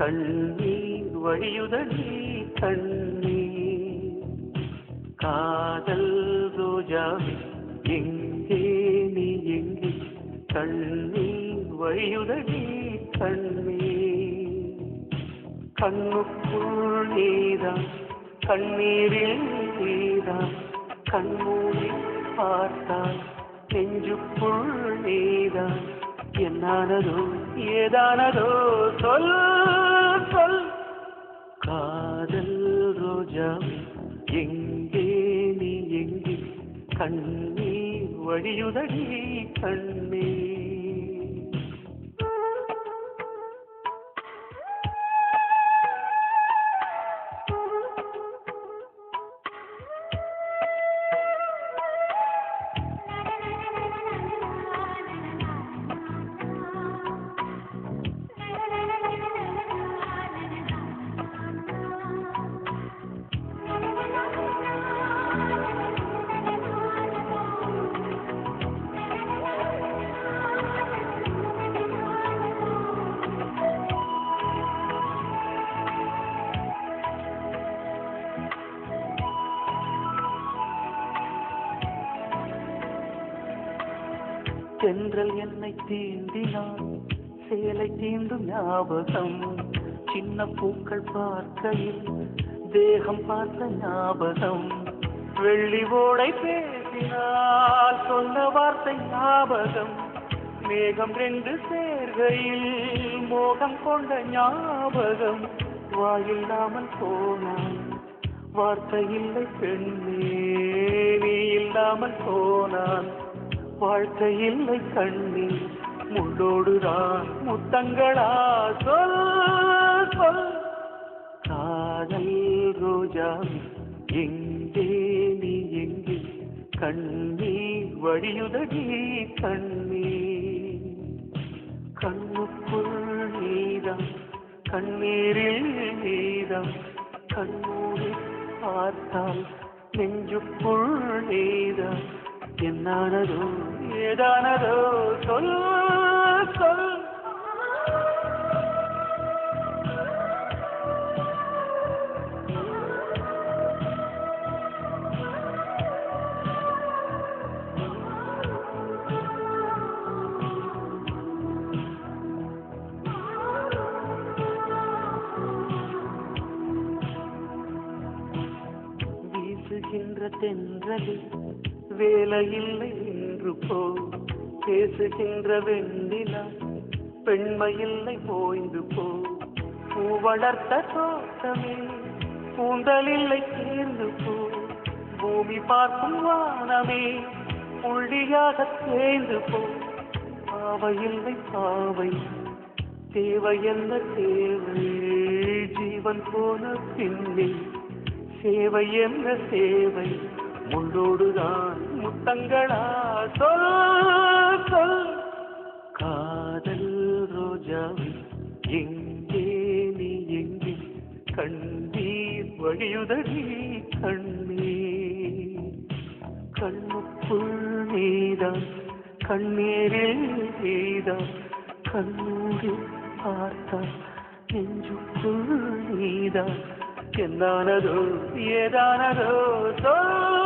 கண்ணீர் வழியுதடி கண்ணீர். காதல் ரோஜாவே எங்கே நீ எங்கே, கண்ணீர் வழியுதடி கண்ணீர். கண்ணுக்குள் நீதான் கண்ணீரில் நீதான், கண்மூடி பார்த்தால் நெஞ்சுக்குள் நீதான். என்னானதோ ஏதானதோ சொல் சொல். காதல் ரோஜாவே எங்கே நீ எங்கே, கண்ணீர் வழியுதடி கண்ணீர். தென்றல் என்னை தீண்டினான், சேலை தீண்டும் ஞாபகம். சின்ன பூக்கள் பார்க்கையில் தேகம் பார்த்த ஞாபகம். வெள்ளி ஓடை பேசினால் சொன்ன வார்த்தை ஞாபகம். மேகம் ரெண்டு சேர்கையில் மோகம் கொண்ட ஞாபகம். வாயில்லாமல் போனான் வார்த்தை இல்லை பெண்ணே, நீ இல்லாமல் போனான் வாழ்க்கை இல்லை கண்ணீர். முள்ளோடுதான் முத்தங்களா சொல் சொல். காதல் ரோஜாவே எங்கே நீ எங்கே, கண்ணீர் வழியுதடி கண்ணீர். கண்ணுக்குள் நீதான் கண்ணீரில் நீதான், கண்ணூரி பார்த்தால் நெஞ்சுக்குள் நீதான். என்னானதோ ஏதானதோ சொல் சொல். வீசுகின்ற தென்றலில் வேலையில்லை என்று போ, பேசுகின்ற வெண்ணிலா பெண்மையில்லை போய்ந்து போ. பூ வளர்த்த தோட்டமே கூந்தலில்லை சேர்ந்து போ, பூமி பார்க்கும் வானமே புள்ளியாக தேய்ந்து போ. பாவையில்லை பாவை தேவை என்ன தேவை, ஜீவன் போன பின்னே சேவை என்ன சேவை. முள்ளோடுதான் முத்தங்களா சொல் சொல். காதல் ரோஜாவே எங்கே நீ எங்கே, கண்ணீர் வழியுதடி கண்ணீர். கண்ணுக்குள் நீதான் கண்ணீரில் நீதான், கண்ணூரி பார்த்தால் நெஞ்சுக்குள் நீதான். என்னானதோ ஏதானதோ சொல்.